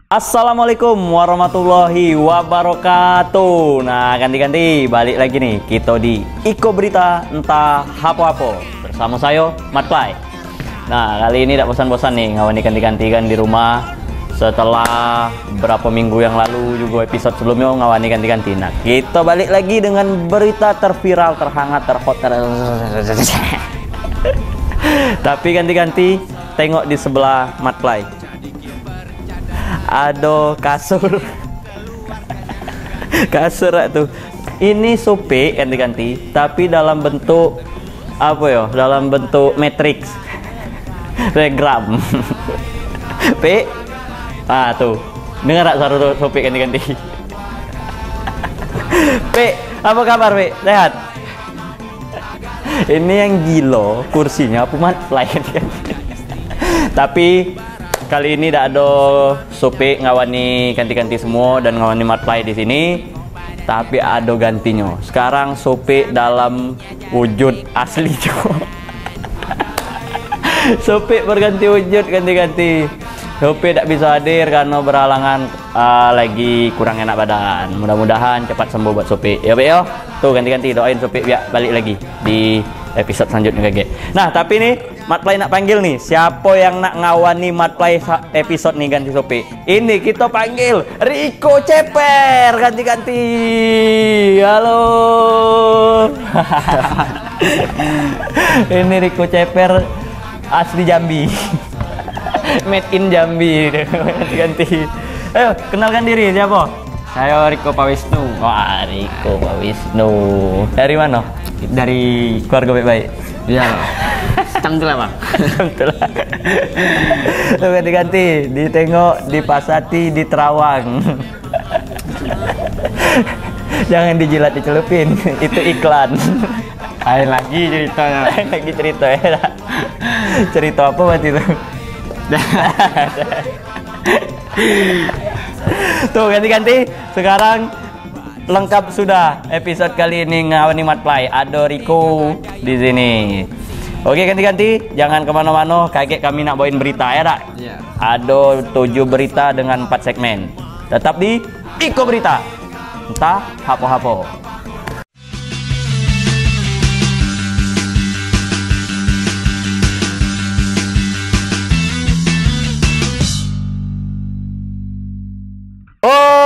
Assalamualaikum warahmatullahi wabarakatuh. Nah, ganti-ganti balik lagi nih kita di Iko Berita Entah Hapo-Hapo bersama saya Matplay. Nah, kali ini tidak bosan-bosan nih ngawani ganti-ganti kan di rumah. Setelah berapa minggu yang lalu juga episode sebelumnya ngawani ganti-ganti. Nah, kita balik lagi dengan berita terviral, terhangat, terhot, tapi ganti-ganti tengok di sebelah Matplay. Ada kasur tuh. Ini sope ganti-ganti tapi dalam bentuk apa ya, dalam bentuk matrix diagram. P tuh dengar tak suara sope ganti-ganti. P, apa kabar P? Sehat? Ini yang gila kursinya Matplay. Tapi kali ini tidak ada sope ngawani ganti-ganti semua dan ngawani Matplay di sini, tapi ada gantinya. Sekarang sope dalam wujud asli juga. Sope berganti wujud ganti-ganti. Sope tidak bisa hadir karena berhalangan lagi kurang enak badan. Mudah-mudahan cepat sembuh buat sope. Ya Be yo. Tuh ganti-ganti doain sope biar balik lagi di episode selanjutnya kayak. Nah, tapi nih Matplay nak panggil nih, siapa yang nak ngawani Matplay episode nih ganti sope. Ini kita panggil Rico Ceper ganti-ganti. Halo. Ini Rico Ceper asli Jambi. Made in Jambi. Ganti-ganti. Ayo, kenalkan diri siapa? Saya Riko Pawisnu. Wah, Riko Pawisnu. Dari mana? Dari keluarga baik-baik. Iya. Cangtul Bang. Cangtul. Tuh ganti-ganti, ditengok di Pasati, di Terawang. Jangan dijilat dicelupin, itu iklan. Lain lagi ceritanya. Lain lagi cerita ya. Cerita apa berarti itu? Tuh ganti-ganti, sekarang lengkap sudah episode kali ini ngawani Matplay. Ada Riko di sini. Oke ganti-ganti, jangan kemana-mana, kaget kami nak bawain berita ya tak? Iya. Ada 7 berita dengan 4 segmen. Tetap di Iko Berita Entah Hapo-Hapo.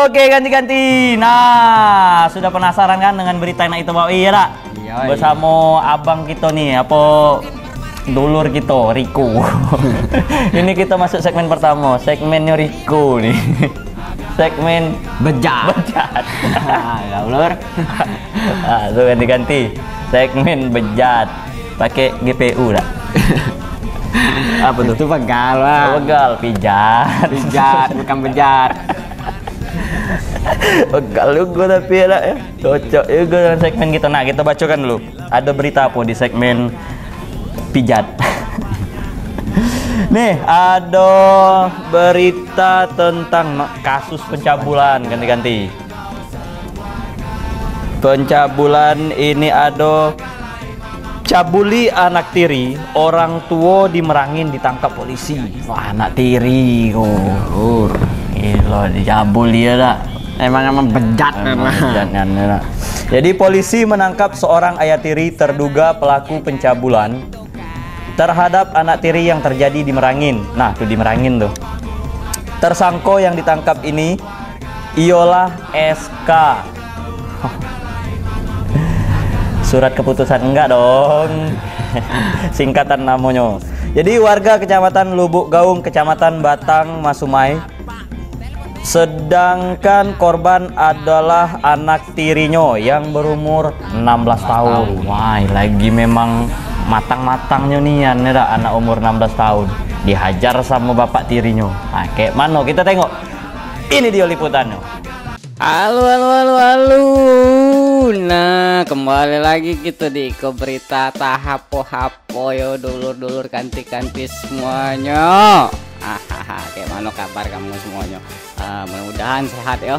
Oke ganti-ganti. Nah, sudah penasaran kan dengan berita yang kita bawa ya tak? Iya. Bersama abang kita nih, apa dulur kita Riko. Ini kita masuk segmen pertama, segmennya Riko nih. Segmen Bejat. Ya ulur. Tuh ganti-ganti. Segmen bejat. Pakai GPU tak? Apa tuh? Itu begal Bang. Begal, pijat. Bejat bukan bejat. Begal juga tapi ya, cocok juga dengan segmen kita. Nah, kita bacakan dulu. Ada berita apa di segmen pijat? Nih, ada berita tentang kasus pencabulan ganti-ganti. Pencabulan ini ada cabuli anak tiri, orang tua di Merangin ditangkap polisi. Wah, anak tiri kok. Gila, dicabul dia tak? Emang bejat memang. Jadi polisi menangkap seorang ayah tiri terduga pelaku pencabulan terhadap anak tiri yang terjadi di Merangin. Nah, tuh di Merangin tuh. Tersangka yang ditangkap ini ialah SK. Surat keputusan enggak dong. Singkatan namanya. Jadi warga Kecamatan Lubuk Gaung, Kecamatan Batang Masumai. Sedangkan korban adalah anak tirinya yang berumur 16 tahun. Wah, lagi memang matang-matangnya nih ya, anak umur 16 tahun dihajar sama bapak tirinya. Nah, kayak mana kita tengok. Ini dia liputannya. Halo. Nah, kembali lagi kita di Iko Berita Hapo-Hapo yo dulur-dulur kanti-kanti semuanya. Kayak mana kabar kamu semuanya? Mudah-mudahan sehat ya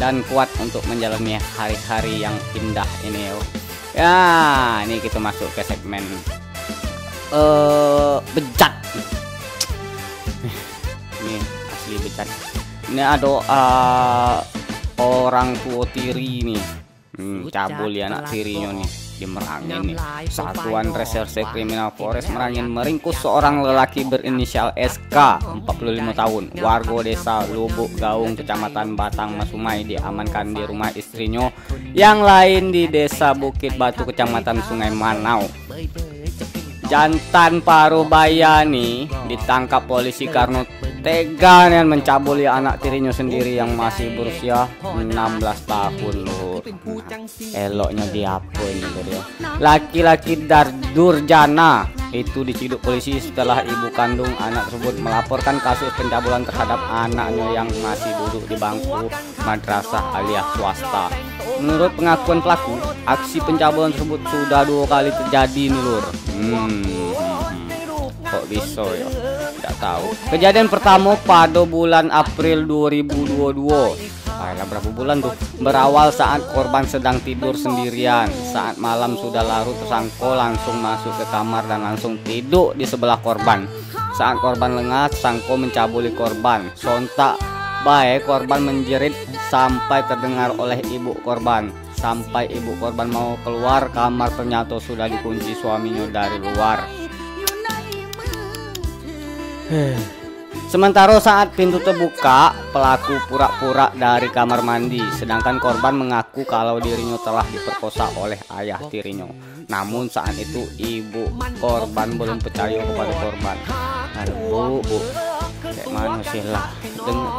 dan kuat untuk menjalani hari-hari yang indah ini yo. Ya, ini kita masuk ke segmen bejat. Ini asli becan. Ini ada orang tua tiri nih, cabul ya anak tirinya nih di Merangin nih. Satuan Reserse Kriminal Polres Merangin meringkus seorang lelaki berinisial SK 45 tahun, warga desa Lubuk Gaung, Kecamatan Batang Masumai, diamankan di rumah istrinya yang lain di desa Bukit Batu, Kecamatan Sungai Manau. Jantan Parubaya nih ditangkap polisi karena tega dan mencabuli anak tirinya sendiri yang masih berusia 16 tahun lur. Eloknya diapa ini lur ya. Laki-laki Durjana itu diciduk polisi setelah ibu kandung anak tersebut melaporkan kasus pencabulan terhadap anaknya yang masih duduk di bangku madrasah alias swasta. Menurut pengakuan pelaku, aksi pencabulan tersebut sudah 2 kali terjadi nih lur. Kok bisa ya? Tidak tahu. Kejadian pertama pada bulan April 2022. Berapa bulan tuh? Berawal saat korban sedang tidur sendirian. Saat malam sudah larut, tersangka langsung masuk ke kamar dan langsung tidur di sebelah korban. Saat korban lengah, tersangka mencabuli korban. Sontak baik korban menjerit sampai terdengar oleh ibu korban. Sampai ibu korban mau keluar kamar, ternyata sudah dikunci suaminya dari luar. Sementara saat pintu terbuka, pelaku pura-pura dari kamar mandi, sedangkan korban mengaku kalau dirinya telah diperkosa oleh ayah tirinya. Namun saat itu ibu korban belum percaya kepada korban. Aduh bu, kayak mana sih lah?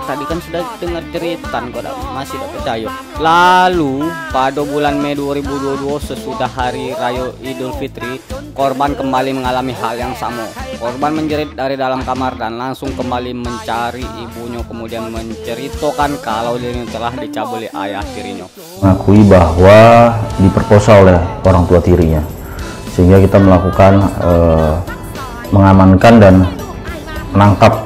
Tadi kan sudah dengar jeritan kok masih tidak percaya. Lalu pada bulan Mei 2022 sesudah hari raya Idul Fitri, korban kembali mengalami hal yang sama. Korban menjerit dari dalam kamar dan langsung kembali mencari ibunya, kemudian menceritakan kalau dirinya telah dicabuli ayah tirinya. Mengakui bahwa diperkosa oleh orang tua tirinya, sehingga kita melakukan mengamankan dan menangkap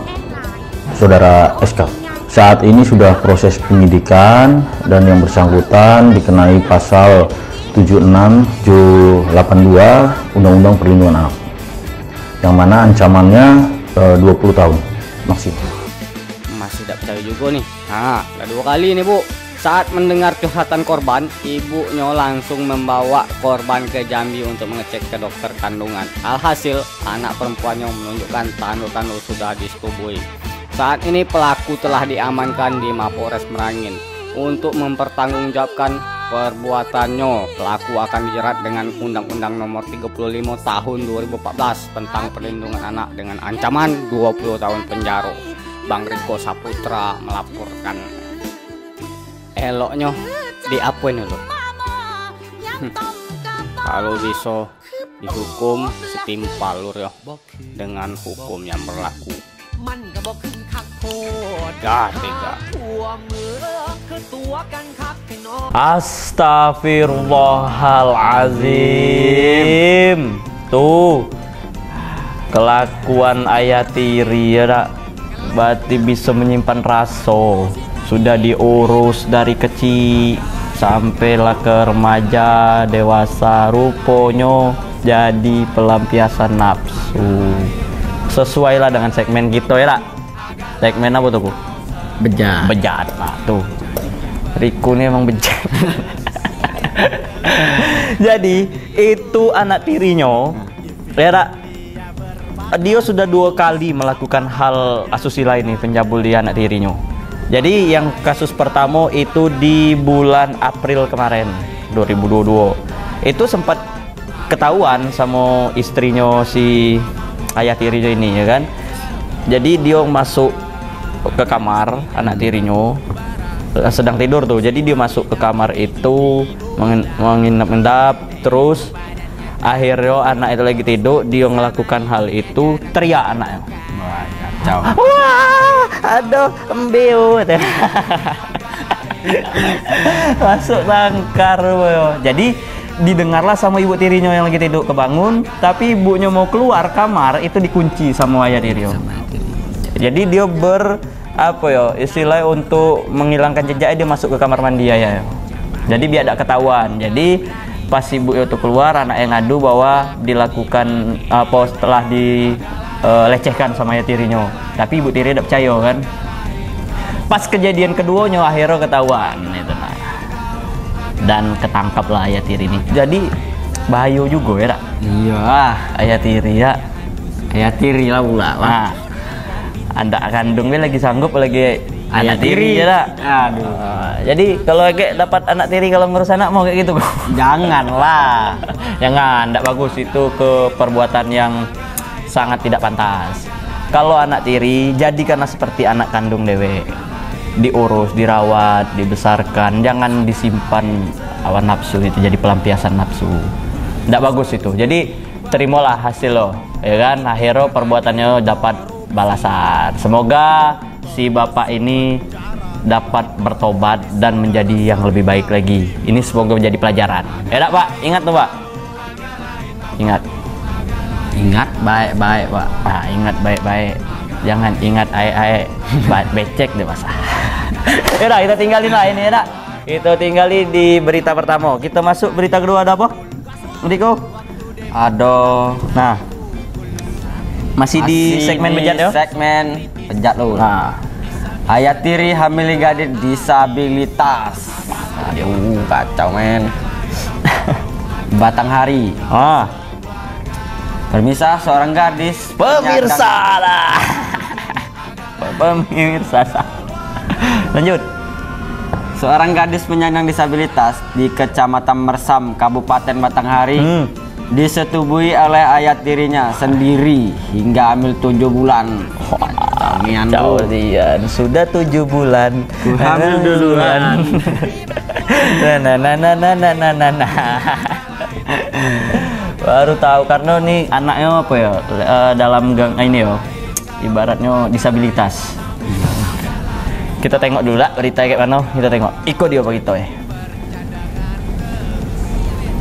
saudara SK. Saat ini sudah proses penyidikan dan yang bersangkutan dikenai pasal 76 82 Undang-Undang Perlindungan Anak, yang mana ancamannya 20 tahun maksimal. Masih tidak percaya juga nih. Nah, udah 2 kali nih bu. Saat mendengar curhatan korban, ibunya langsung membawa korban ke Jambi untuk mengecek ke dokter kandungan. Alhasil, anak perempuannya menunjukkan tanda-tanda sudah disetubui. Saat ini pelaku telah diamankan di Mapores Merangin. Untuk mempertanggungjawabkan perbuatannya, pelaku akan dijerat dengan Undang-Undang Nomor 35 Tahun 2014 tentang Perlindungan Anak dengan ancaman 20 tahun penjara. Bang Riko Saputra melaporkan. Eloknya diapain lo? Kalau bisa dihukum setimpal lur ya dengan hukum yang berlaku. Tega. Astagfirullahalazim. Tuh kelakuan ayah tiri ya, berarti bisa menyimpan rasa. Sudah diurus dari kecil sampailah ke remaja dewasa, rupanya jadi pelampiasan nafsu. Sesuai lah dengan segmen gitu ya lah. Segmen apa tuh? Bejat lah tuh. Riko ini emang bejat. Jadi itu anak tirinya ya, dia sudah 2 kali melakukan hal asusila ini, pencabuli anak tirinya. Jadi yang kasus pertama itu di bulan April kemarin 2022. Itu sempat ketahuan sama istrinya si ayah tirinya ini ya kan. Jadi dia masuk ke kamar anak tirinya sedang tidur tuh. Jadi dia masuk ke kamar itu menginap-inap, terus akhirnya anak itu lagi tidur, dia melakukan hal itu, teriak anaknya. Wah, aduh, embeu. Masuk tangkar. Jadi didengarlah sama ibu tirinya yang lagi tidur, kebangun, tapi ibunya mau keluar kamar itu dikunci sama ayah tirinya. Jadi dia istilahnya untuk menghilangkan jejak, dia masuk ke kamar mandi ya. Jadi biar tidak ketahuan. Jadi pas ibu itu keluar, anak yang ngadu bahwa dilakukan setelah dilecehkan sama ayah tirinya. Tapi ibu tiri tidak percaya kan. Pas kejadian keduanya akhirnya ketahuan itu nah. Dan ketangkap lah ayah tiri ini. Jadi bahaya juga ya, Rak? Iya, Ayah tiri ya. ayah tiri lah pula. Nah, anak kandungnya lagi sanggup lagi ayah tiri ya, Rak? Aduh, Jadi kalau kayak dapat anak tiri kalau ngurus anak mau kayak gitu. janganlah. Jangan, tidak bagus itu ke perbuatan yang sangat tidak pantas. Kalau anak tiri jadikanlah seperti anak kandung dewe. Diurus, dirawat, dibesarkan, jangan disimpan hawa nafsu itu jadi pelampiasan nafsu. Tidak bagus itu. Jadi terimalah hasil lo, ya kan? Akhirnya perbuatannya dapat balasan. Semoga si bapak ini dapat bertobat dan menjadi yang lebih baik lagi. Ini semoga menjadi pelajaran. Ya Pak, ingat tuh Pak. Ingat. Ingat baik-baik Pak. Nah, ingat baik-baik. Jangan ingat ae-ae. Becek deh Mas. Ya udah, kita tinggalin lah ini ya. Kita tinggali di berita pertama. Kita masuk berita kedua, ada apa? Diko? Aduh. Nah. Masih di segmen bejat ya? Segmen bejat lo. Nah. Ayah tiri hamil gadis disabilitas. Aduh, kacau men. Batanghari. Ah, Permisah seorang gadis pemirsa lah. Pemirsa. Lanjut. Seorang gadis penyandang disabilitas di Kecamatan Mersam, Kabupaten Batanghari disetubui oleh ayah tirinya sendiri hingga hamil 7 bulan. Kalian sudah 7 bulan. Hamil duluan. Nah. Baru tahu karena nih anaknya apa ya dalam gang ini ya ibaratnya disabilitas. Kita tengok dulu lah berita kayak mana. Kita tengok. Iko dia apa kita ya?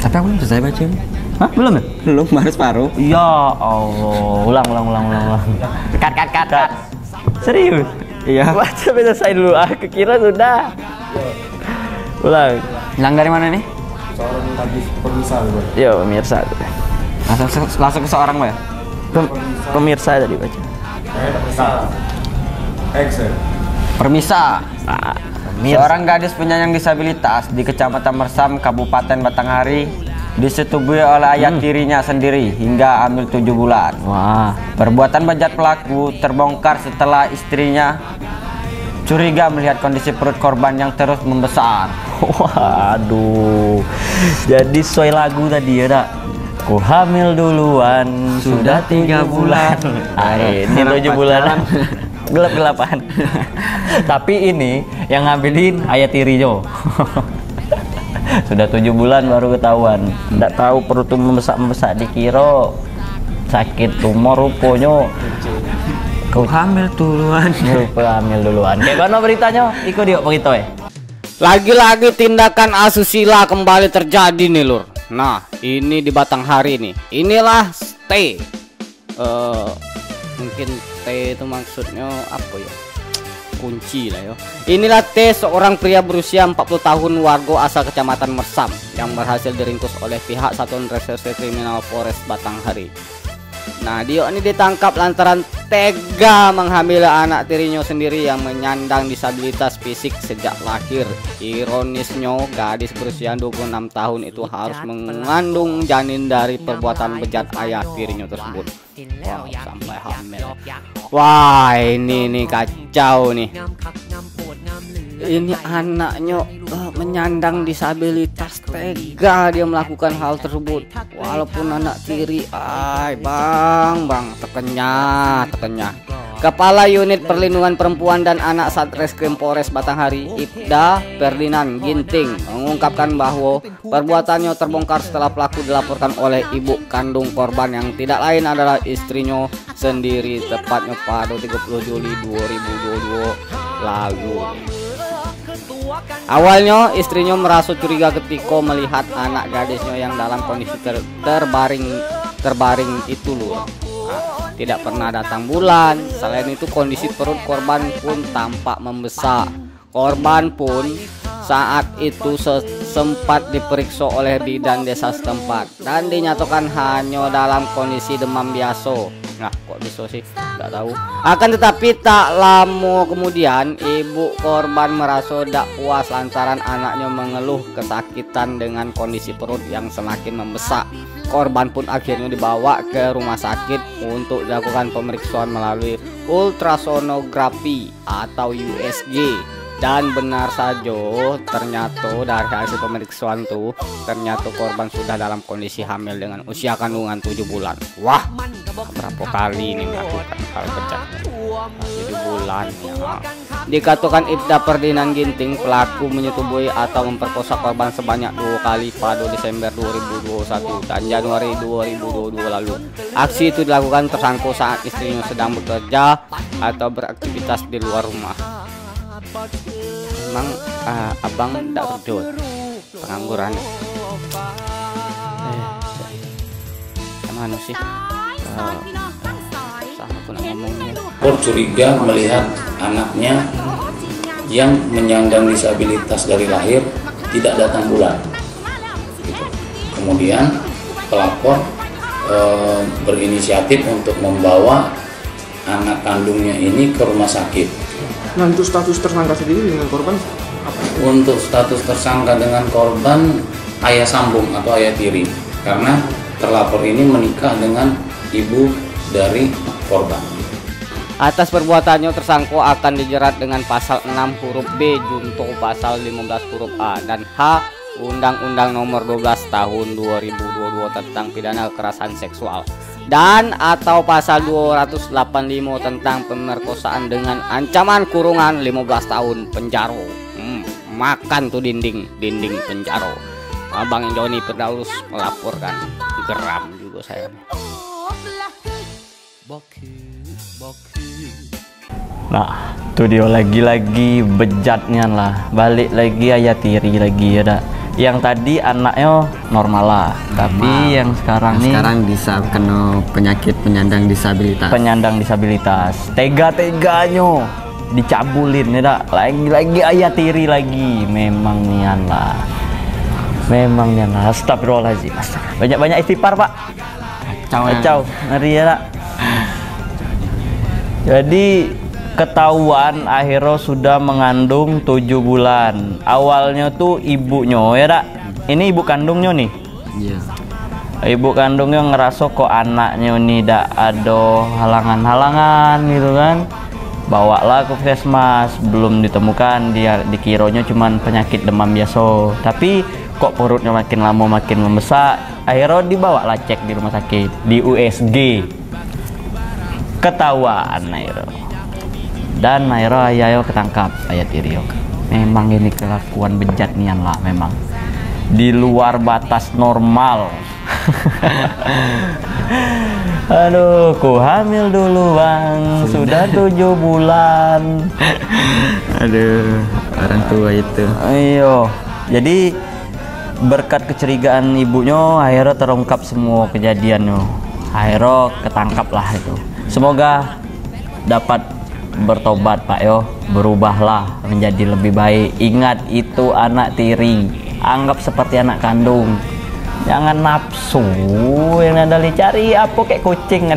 Tapi aku belum selesai baca. Hah? Belum ya? Belum, baru separuh. Ya Allah. Ulang. Kat. Serius? Iya. Baca selesai dulu. Aku kira sudah. Ulang. Hilang dari mana nih? Seorang gadis pemirsa juga. Yo, pemirsa. Langsung ke seorang ya? Pemirsa tadi baca. Pemirsa. Excel. Permisa. Ah, Seorang gadis penyandang disabilitas di Kecamatan Mersam, Kabupaten Batanghari disetubui oleh ayah tirinya sendiri hingga hamil 7 bulan. Wah. Perbuatan bejat pelaku terbongkar setelah istrinya curiga melihat kondisi perut korban yang terus membesar. Waduh. Jadi sesuai lagu tadi ya, Dak. Ku hamil duluan sudah 3 bulan. Ah, ini 7 bulan. Gelap-gelapan. Tapi ini yang ngambilin ayah tirinya. Sudah 7 bulan baru ketahuan. Nggak tahu perut membesar dikira sakit tumor rupanya. Kau hamil duluan. Lupa hamil duluan. Kayak mana beritanya? Ikut dia begitu ya. Lagi-lagi tindakan asusila kembali terjadi nih lur. Nah ini di Batanghari nih. Inilah T. Mungkin T itu maksudnya apa ya? Kunci lah ya. Inilah T, seorang pria berusia 40 tahun warga asal Kecamatan Mersam yang berhasil diringkus oleh pihak Satuan Reserse Kriminal Polres Batanghari. Nah dia ini ditangkap lantaran tega menghamili anak tirinya sendiri yang menyandang disabilitas fisik sejak lahir. Ironisnya gadis berusia 26 tahun itu harus mengandung janin dari perbuatan bejat ayah tirinya tersebut. Wow, sampai hamil. Wah ini nih kacau nih. Ini anaknya menyandang disabilitas, tega dia melakukan hal tersebut walaupun anak tiri. Ay bang tekennya. Kepala Unit Perlindungan Perempuan dan Anak Satreskrim Polres Batanghari, Ibda Ferdinand Ginting, mengungkapkan bahwa perbuatannya terbongkar setelah pelaku dilaporkan oleh ibu kandung korban yang tidak lain adalah istrinya sendiri, tepatnya pada 30 Juli 2022 lalu. Awalnya istrinya merasa curiga ketika melihat anak gadisnya yang dalam kondisi terbaring itu loh. Tidak pernah datang bulan. Selain itu kondisi perut korban pun tampak membesar. Korban pun saat itu sempat diperiksa oleh bidan desa setempat dan dinyatakan hanya dalam kondisi demam biasa. Nah, kok bisa sih? Nggak tahu. Akan tetapi tak lama kemudian ibu korban merasa tidak puas lantaran anaknya mengeluh kesakitan dengan kondisi perut yang semakin membesar. Korban pun akhirnya dibawa ke rumah sakit untuk dilakukan pemeriksaan melalui ultrasonografi atau USG. Dan benar saja ternyata dari hasil pemeriksaan tuh ternyata korban sudah dalam kondisi hamil dengan usia kandungan 7 bulan. Wah, berapa kali ini melakukan hal bejat? 7 bulan ya. Dikatakan Ibda Ferdinand Ginting, pelaku menyetubui atau memperkosa korban sebanyak 2 kali pada Desember 2021 dan Januari 2022 lalu. Aksi itu dilakukan tersangka saat istrinya sedang bekerja atau beraktivitas di luar rumah. Emang abang tidak kerja, pengangguran. Mana sih? Aku nak ngomongnya. Curiga melihat anaknya yang menyandang disabilitas dari lahir tidak datang bulan. Gitu. Kemudian pelapor berinisiatif untuk membawa anak kandungnya ini ke rumah sakit. Nah, untuk status tersangka sendiri dengan korban apa? Untuk status tersangka dengan korban ayah sambung atau ayah tiri, karena terlapor ini menikah dengan ibu dari korban. Atas perbuatannya tersangka akan dijerat dengan pasal 6 huruf B junto pasal 15 huruf A dan H Undang-Undang Nomor 12 Tahun 2022 tentang pidana kekerasan seksual dan atau pasal 285 tentang pemerkosaan dengan ancaman kurungan 15 tahun penjara. Makan tuh dinding penjara. Abang Joni Firdaus melaporkan. Geram juga saya. Nah, tuh dia lagi-lagi bejatnya lah. Balik lagi ayah tiri lagi ada. Yang tadi anaknya normal lah, tapi yang sekarang nih bisa kena penyakit penyandang disabilitas. Tega-teganya dicabulin ya dak. Lagi-lagi ayah tiri lagi. Memang nian lah. Astagfirullahaladzim. Banyak-banyak istighfar, Pak. Kacau. Ngeri ya dak. Jadi ketahuan akhirnya sudah mengandung 7 bulan. Awalnya tuh ibunya ya dak. Ini ibu kandungnya nih. Iya. Ibu kandungnya ngerasa kok anaknya nih dak ada halangan-halangan gitu kan. Bawalah ke puskesmas, belum ditemukan, dia dikiranya cuman penyakit demam biasa. Tapi kok perutnya makin lama makin membesar. Akhirnya dibawalah cek di rumah sakit, di USG. Ketahuan akhirnya. Dan Nairo ayo ketangkap ayah tiri. Memang ini kelakuan bejat nian lah, memang di luar batas normal. Aduh, ku hamil dulu bang, sudah 7 bulan. Aduh, orang tua itu. Ayo, jadi berkat kecurigaan ibunya akhirnya terungkap semua kejadiannya. Akhirnya ketangkap lah itu. Semoga dapat bertobat Pak yo, berubahlah menjadi lebih baik. Ingat itu anak tiri, anggap seperti anak kandung. Jangan nafsu yang ada cari apa kayak kucing.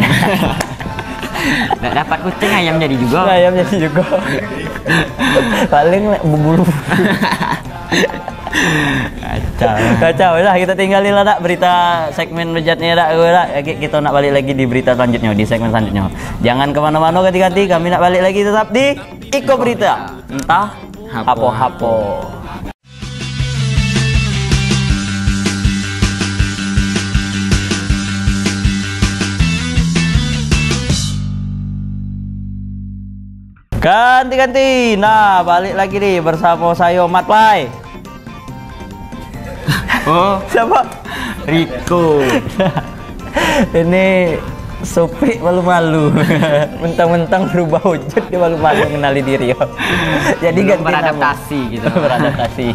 Nggak dapat kucing ayam jadi juga. Paling berbulu. Kacau lah, kita tinggalin lah dak berita segmen bejatnya dak. Kita nak balik lagi di berita selanjutnya, di segmen selanjutnya. Jangan kemana-mana, ganti-ganti kami nak balik lagi tetap di Iko Berita. Entah hapo-hapo. Ganti-ganti. Nah, balik lagi nih bersama saya Mat Play. Oh, Siapa? Riko. Ini Sopi malu-malu. Mentang-mentang berubah wujud dia malu-malu mengenali diri. Jadi ganti beradaptasi nama. gitu. Beradaptasi.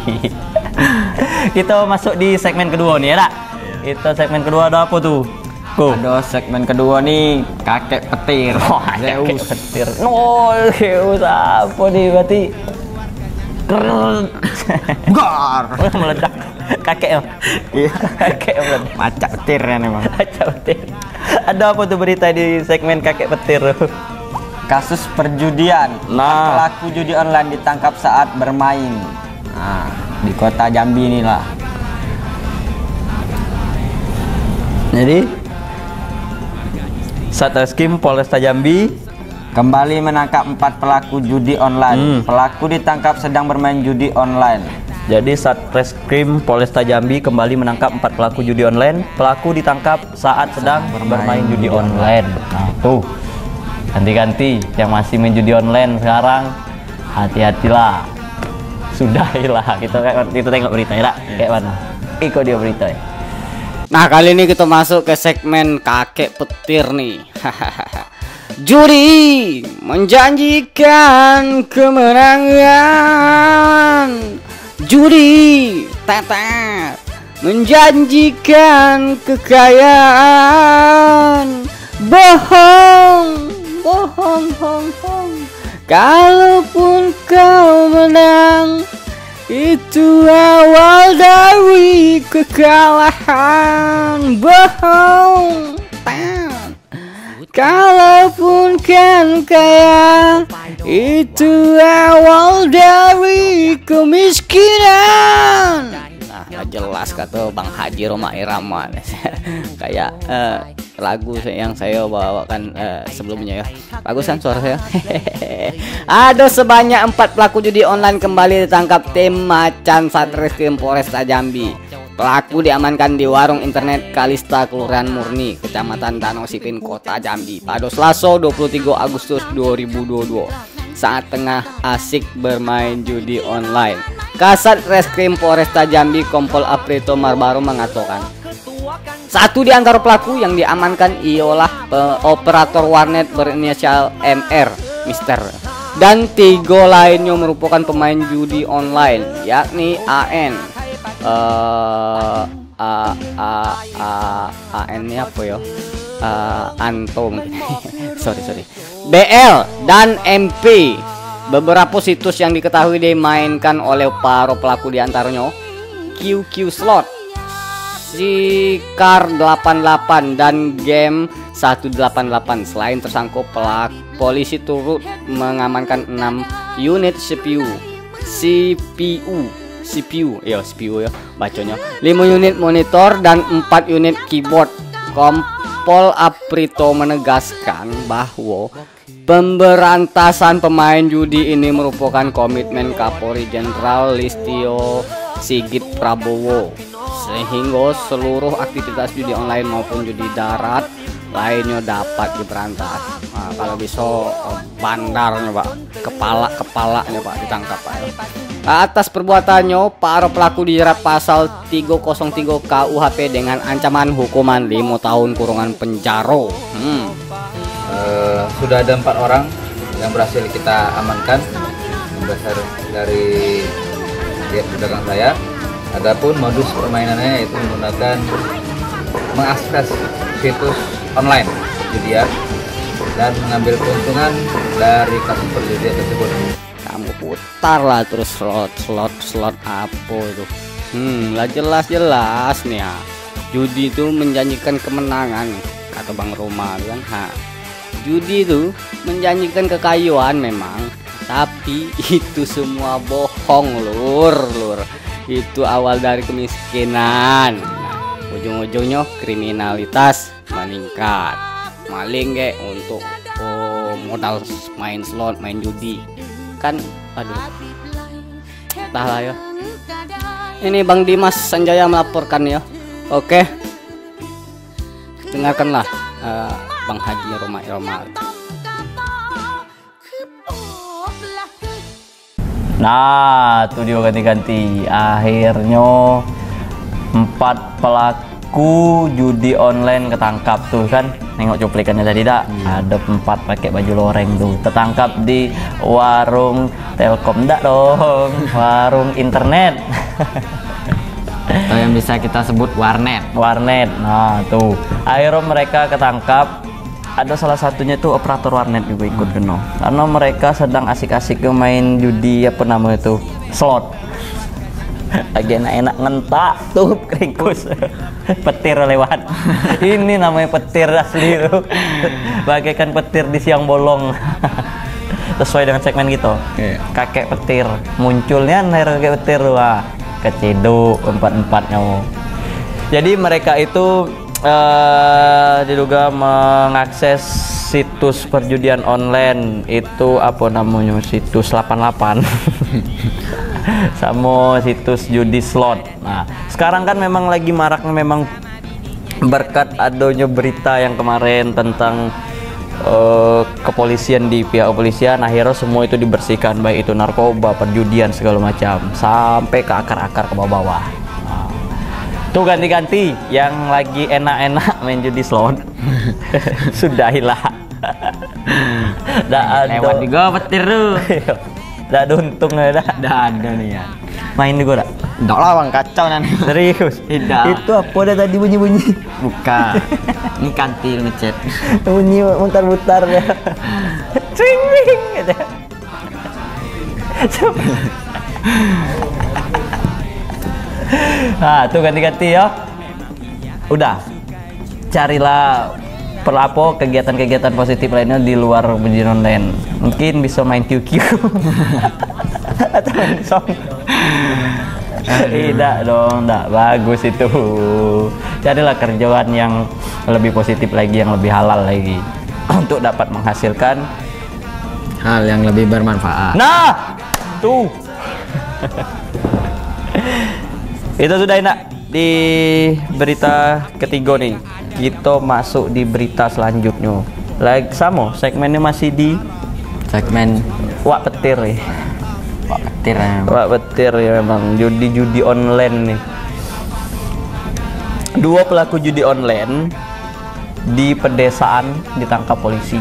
Kita masuk di segmen kedua nih ya, Dak. Kita segmen kedua ada apa tuh? Ada segmen kedua nih, kakek petir. Wah, kakek petir. Nol, Zeus apa nih berarti? Gar. Meledak. Kakek ya? Iya. Kakek meledak. Macak petir kan emang. Macak petir. Ada apa tuh berita di segmen kakek petir? Kasus perjudian. Nah. Pelaku judi online ditangkap saat bermain. Nah, di kota Jambi inilah. Jadi Satreskrim Polresta Jambi Kembali menangkap 4 pelaku judi online. Pelaku ditangkap sedang bermain judi online. Jadi Satreskrim Polresta Jambi kembali menangkap 4 pelaku judi online. Pelaku ditangkap saat sedang bermain judi online. Nah, tuh. Ganti-ganti yang masih main judi online sekarang, hati-hatilah. Sudahilah. Kita tengok berita ya, kayak mana? Ikut dia berita ya. Nah, kali ini kita masuk ke segmen kakek petir nih. Judi menjanjikan kemenangan. Judi tetet menjanjikan kekayaan. Bohong, bohong, bohong. Kalaupun kau menang, itu awal dari kekalahan. Bohong. Kalaupun kan kaya, itu awal dari kemiskinan. Nah, gak jelas kata Bang Haji Roma Irama. Kayak lagu yang saya bawakan sebelumnya ya. Bagusan suara saya. Ada sebanyak 4 pelaku judi online kembali ditangkap tim Macan Satreskrim Polresta Jambi. Pelaku diamankan di warung internet Kalista, Kelurahan Murni, Kecamatan Danau Sipin, Kota Jambi pada Selasa 23 Agustus 2022 saat tengah asik bermain judi online. Kasat Reskrim Polresta Jambi Kompol Aprito Marbaro mengatakan, satu di antara pelaku yang diamankan ialah operator warnet berinisial MR, Mister, dan 3 lainnya merupakan pemain judi online, yakni AN, AN ini apa ya? Anto mungkin. sorry. BL dan MP. Beberapa situs yang diketahui dimainkan oleh para pelaku diantaranya QQ Slot, Sikar 88 dan Game 188. Selain tersangka, polisi turut mengamankan 6 unit CPU ya bacanya, 5 unit monitor dan 4 unit keyboard. Kompol Aprito menegaskan bahwa pemberantasan pemain judi ini merupakan komitmen Kapolri Jenderal Listio Sigit Prabowo, sehingga seluruh aktivitas judi online maupun judi darat lainnya dapat diberantas. Nah, kalau bisa bandarnya Pak, kepalanya Pak ditangkap Pak. Atas perbuatannya, para pelaku dijerat pasal 303 KUHP dengan ancaman hukuman 5 tahun kurungan penjara. Sudah ada 4 orang yang berhasil kita amankan berdasar dari lihat belakang saya. Adapun modus permainannya yaitu menggunakan mengakses situs online perjudian dan mengambil keuntungan dari kasus perjudian tersebut. Kamu putar lah terus slot apa itu? Lah jelas nih ya. Judi itu menjanjikan kemenangan kata Bang Roma kan. Judi itu menjanjikan kekayaan memang, tapi itu semua bohong lur. Itu awal dari kemiskinan. Nah, ujung-ujungnya kriminalitas meningkat. Maling untuk modal main slot, main judi. Kan aduh, entahlah ya. Ini Bang Dimas Sanjaya melaporkan ya. Oke, dengarkanlah Bang Haji Roma Irama. Nah, tuh dia ganti-ganti. Akhirnya 4 pelaku judi online ketangkap tuh kan. Nengok cuplikannya tadi tak? Ada 4 pakai baju loreng tuh. Tertangkap di warung Telkom enggak dong. Warung internet. Atau yang bisa kita sebut warnet. Nah, tuh. Akhirnya mereka ketangkap. Ada salah satunya tuh operator warnet juga ikut kena. Karena mereka sedang asik-asik main judi apa namanya itu? Slot. Lagi enak-enak ngentak tuh ringkus. Petir lewat. Ini namanya petir asli tuh. Bagaikan petir di siang bolong. Sesuai dengan segmen gitu. Kakek petir. Munculnya air kakek petir, wah. Keciduk empat-empatnya. Jadi mereka itu diduga mengakses situs perjudian online itu apa namanya, situs 88 sama situs judi slot. Nah sekarang kan memang lagi maraknya, memang berkat adanya berita yang kemarin tentang kepolisian, di pihak kepolisian akhirnya semua itu dibersihkan, baik itu narkoba, perjudian segala macam, sampai ke akar-akar ke bawah-bawah. Tuh ganti-ganti yang lagi enak-enak main judi slot. Sudahilah. Lewat juga petir tuh. Dah ada untung dah. Dah ada nih ya. Main juga dah. Nggak lah bang, kacau nanti. Serius? Tidak. Itu apa dah tadi bunyi-bunyi? Bukan. Ini kantil ngechat. Bunyi mutar-mutar ya. Cing-cing gitu. Nah, tuh ganti-ganti ya. Udah. Carilah pelapo kegiatan-kegiatan positif lainnya di luar perjudian online. Mungkin bisa main QQ. Atau main song. Tidak dong, tidak bagus itu. Carilah kerjaan yang lebih positif lagi, yang lebih halal lagi, untuk dapat menghasilkan hal yang lebih bermanfaat. Nah, tuh. Itu sudah enak di berita ketiga nih. Kita masuk di berita selanjutnya. Like sama segmennya masih di Segmen Wak Petir nih. Wak Petir ya. Wak Petir ya, memang judi-judi online nih. 2 pelaku judi online di pedesaan ditangkap polisi.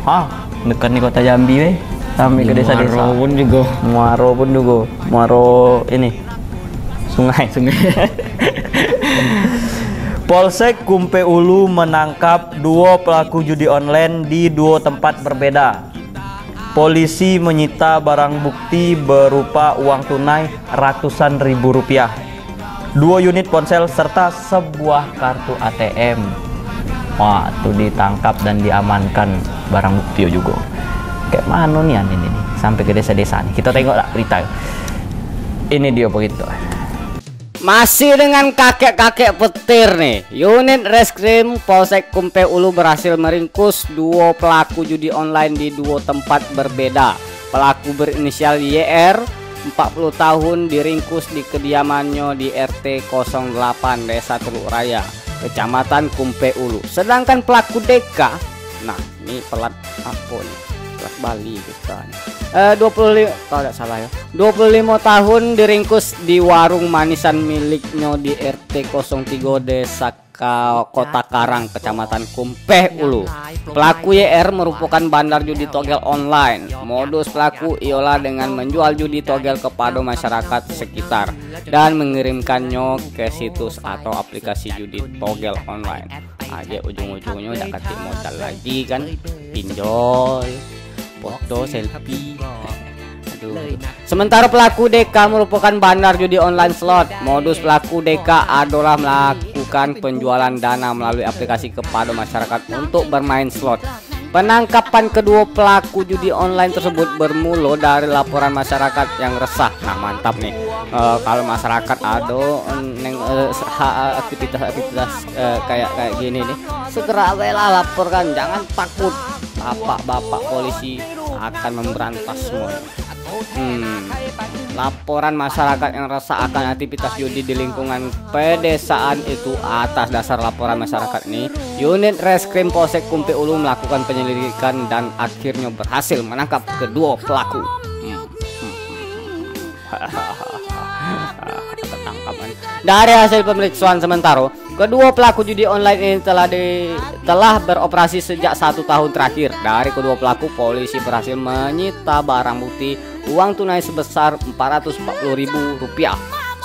Hah, dekat nih kota Jambi weh. Sampai ke desa-desa. Muaro pun juga. Muaro pun juga. Muaro ini. Sungai. Polsek Kumpe Ulu menangkap 2 pelaku judi online di 2 tempat berbeda. Polisi menyita barang bukti berupa uang tunai ratusan ribu rupiah, 2 unit ponsel serta sebuah kartu ATM. Wah, itu ditangkap dan diamankan barang bukti juga. Kayak mana nih ini nih, sampai ke desa-desa nih. Kita tengok lah berita. Ini dia begitu. Masih dengan kakek-kakek petir nih, unit reskrim Polsek Kumpe Ulu berhasil meringkus 2 pelaku judi online di 2 tempat berbeda. Pelaku berinisial YR, 40 tahun, diringkus di kediamannya di RT 08 Desa Teluk Raya, Kecamatan Kumpe Ulu. Sedangkan pelaku DK, nah ini pelat apa nih? Pelat Bali kita nih. 25 kalau tidak salah ya, 25 tahun, diringkus di warung manisan miliknya di RT 03 Desa Kota Karang, Kecamatan Kumpe Ulu. Pelaku YR merupakan bandar judi togel online. Modus pelaku ialah dengan menjual judi togel kepada masyarakat sekitar dan mengirimkannya ke situs atau aplikasi judi togel online. Aja ujung-ujungnya udah kasih modal lagi kan, pinjol, foto, selfie. Aduh. Sementara pelaku DK merupakan bandar judi online slot. Modus pelaku DK adalah melakukan penjualan dana melalui aplikasi kepada masyarakat untuk bermain slot. Penangkapan kedua pelaku judi online tersebut bermula dari laporan masyarakat yang resah. Nah, mantap nih. Kalau masyarakat ada aktivitas kayak gini nih, segera lah laporkan, jangan takut. Bapak polisi akan memberantas semua. Laporan masyarakat yang resah akan aktivitas judi di lingkungan pedesaan itu. Atas dasar laporan masyarakat ini, unit reskrim Polsek Kumpe Ulu melakukan penyelidikan dan akhirnya berhasil menangkap kedua pelaku. Ketangkapan. Dari hasil pemeriksaan sementara, kedua pelaku judi online ini telah beroperasi sejak 1 tahun terakhir. Dari kedua pelaku, polisi berhasil menyita barang bukti uang tunai sebesar Rp440.000,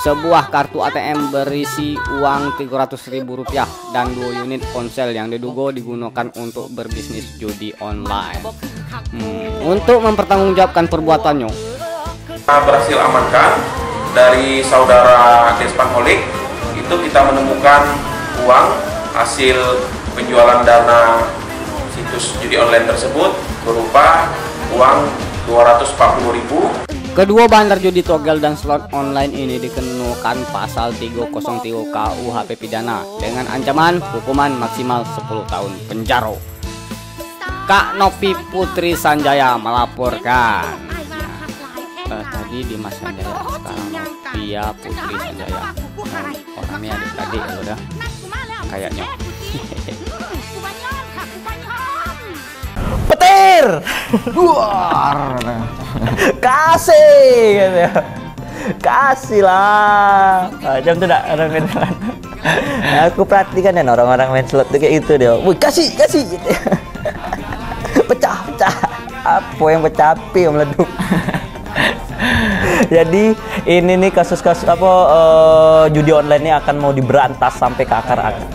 sebuah kartu ATM berisi uang Rp300.000 dan 2 unit ponsel yang diduga digunakan untuk berbisnis judi online. Untuk mempertanggungjawabkan perbuatannya, berhasil amankan dari saudara Despan Holik itu kita menemukan uang hasil penjualan dana situs judi online tersebut berupa uang 240.000. Kedua bandar judi togel dan slot online ini dikenakan pasal 303 KUHP pidana dengan ancaman hukuman maksimal 10 tahun penjara. Kak Novi Putri Sanjaya melaporkan. Tadi Dimas Sanjaya, sekarang Novia Putri Sanjaya. Orangnya adik-adik ya udah kayaknya. Petir. Luar. Kasih gitu. Kasih lah. Macam tu tak orang main slot. Aku perhatikan kan orang-orang main slot tu kayak gitu dia. Woi, kasih gitu. Pecah. Apa yang pecah, api yang meleduk. Jadi ini nih kasus-kasus apa judi online ini akan mau diberantas sampai ke akar-akar.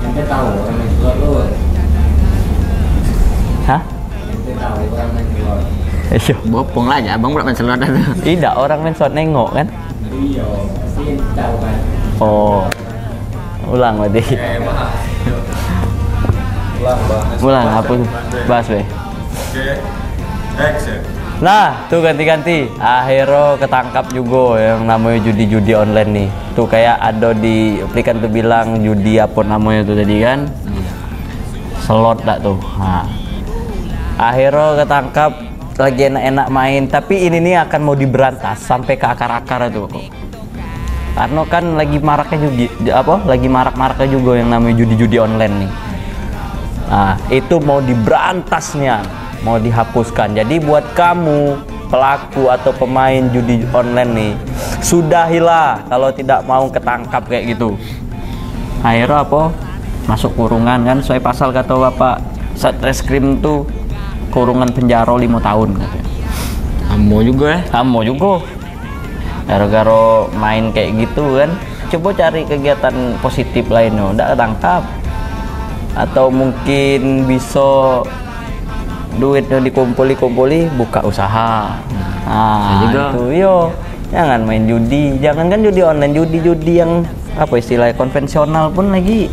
Ente tahu orang main slot lu. Hah? Ente tahu orang main slot. Iya. Bopong lah ya, abang main slot itu. Tidak, orang main slot nengok kan? Iya, pasti tahu kan. Oh. Ulang berarti. Ulang apa bahas weh. Nah, tuh ganti-ganti. Akhirnya ketangkap juga yang namanya judi-judi online nih. Tuh kayak ada di aplikan tuh bilang judi apa namanya tuh tadi kan? Slot tak tuh. Nah. Akhirnya ketangkap lagi enak-enak main, tapi ini nih akan mau diberantas sampai ke akar-akar itu kok. Karena kan lagi maraknya juga lagi marak-maraknya juga yang namanya judi-judi online nih. Nah, itu mau diberantasnya, mau dihapuskan. Jadi buat kamu pelaku atau pemain judi online nih, sudahilah kalau tidak mau ketangkap kayak gitu. Akhirnya apa? Masuk kurungan kan, sesuai pasal kata Bapak Satreskrim tuh kurungan penjara 5 tahun katanya. Ammo juga ya? Ammo juga. Gara-gara main kayak gitu kan. Coba cari kegiatan positif lainnya, udah ketangkap. Atau mungkin bisa duitnya dikumpuli buka usaha. Nah, itu yo. Jangan main judi, jangan kan judi online, judi yang apa istilahnya konvensional pun lagi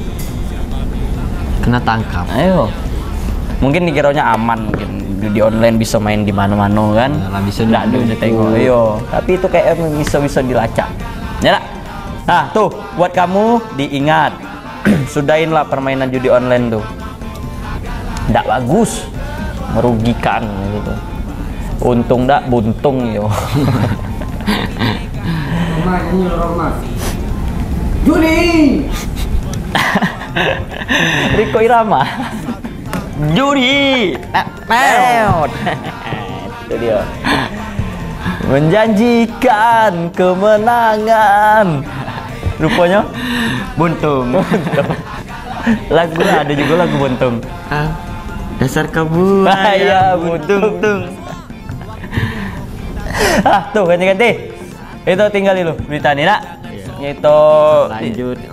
Kena tangkap. ayo. Mungkin dikiranya aman, mungkin judi online bisa main di mana-mana kan. Nah, bisa nggak ada tengok. Yo, tapi itu kayak bisa dilacak. Ya tak? Nah, tuh buat kamu diingat. Sudahinlah permainan judi online tuh. Nggak bagus, merugikan gitu. Untung nggak buntung yo. Judi. Riko Irama. Judi. Peot. Itu dia. Menjanjikan kemenangan. Rupanya buntung. Lagunya ada juga lagu buntung. Dasar kamu Saya buntung. Tuh ganti-ganti. Itu tinggal dulu berita nih nak. Itu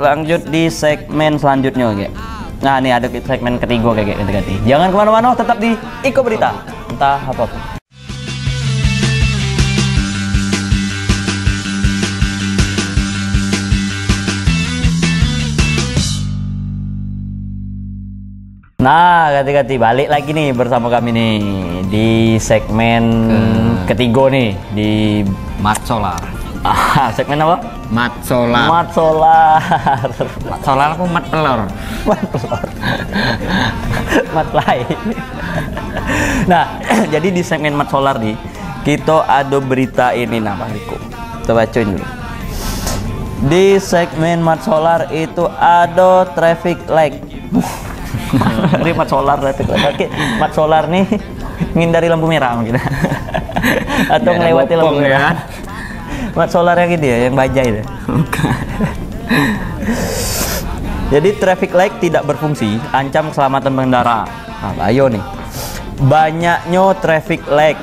lanjut di segmen selanjutnya kayak. Nah nih ada segmen ketiga kayak ganti-ganti. Jangan kemana-mana, tetap di Iko Berita. Entah apa. Nah, ganti-ganti balik lagi nih bersama kami nih di segmen ketiga nih di Mat Solar. Segmen apa? Mat Solar. Mat Solar. Mat Solar apa mat pelor? Mat pelor. Mat lain. Nah, jadi di segmen Mat Solar nih kita ada berita ini nama Riko. Kita bacain dulu. Di segmen Mat Solar itu ada traffic light. Dari mat solar traffic light. Oke, mat solar nih ngindari lampu merah mungkin. Atau melewati lampu merah. Mat solar yang gitu ya, yang baja itu. Jadi traffic light tidak berfungsi, ancam keselamatan pengendara. Nah, ayo nih. Banyaknya traffic light